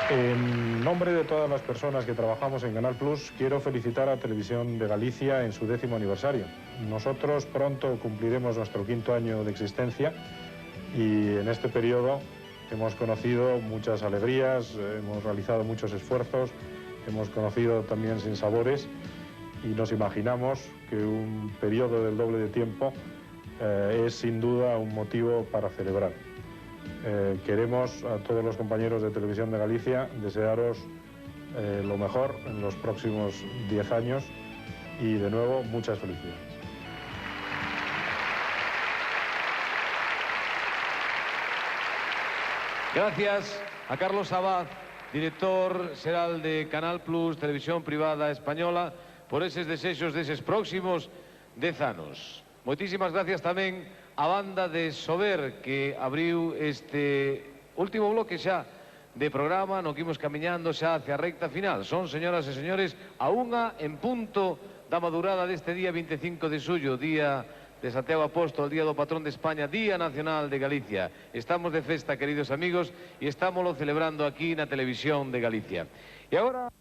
En nombre de todas las personas que trabajamos en Canal Plus, quiero felicitar a Televisión de Galicia en su 10º aniversario. Nosotros pronto cumpliremos nuestro 5º año de existencia y en este periodo hemos conocido muchas alegrías, hemos realizado muchos esfuerzos, hemos conocido también sinsabores y nos imaginamos que un periodo del doble de tiempo es sin duda un motivo para celebrar. Queremos a todos los compañeros de Televisión de Galicia desearos lo mejor en los próximos 10 años y de nuevo muchas felicidades. Gracias a Carlos Abad, director xeral de Canal Plus, Televisión Privada Española, por eses desexos deses próximos 10 anos. Moitísimas gracias tamén a banda de Sober que abriu este último bloque xa de programa no que imos camiñando xa hacia a recta final. Son, señoras e señores, a 1 en punto da madurada deste día 25 de xullo, día de Santiago Apóstol, día do patrón de España, Día Nacional de Galicia. Estamos de festa, queridos amigos, e estámoslo celebrando aquí na Televisión de Galicia. E agora...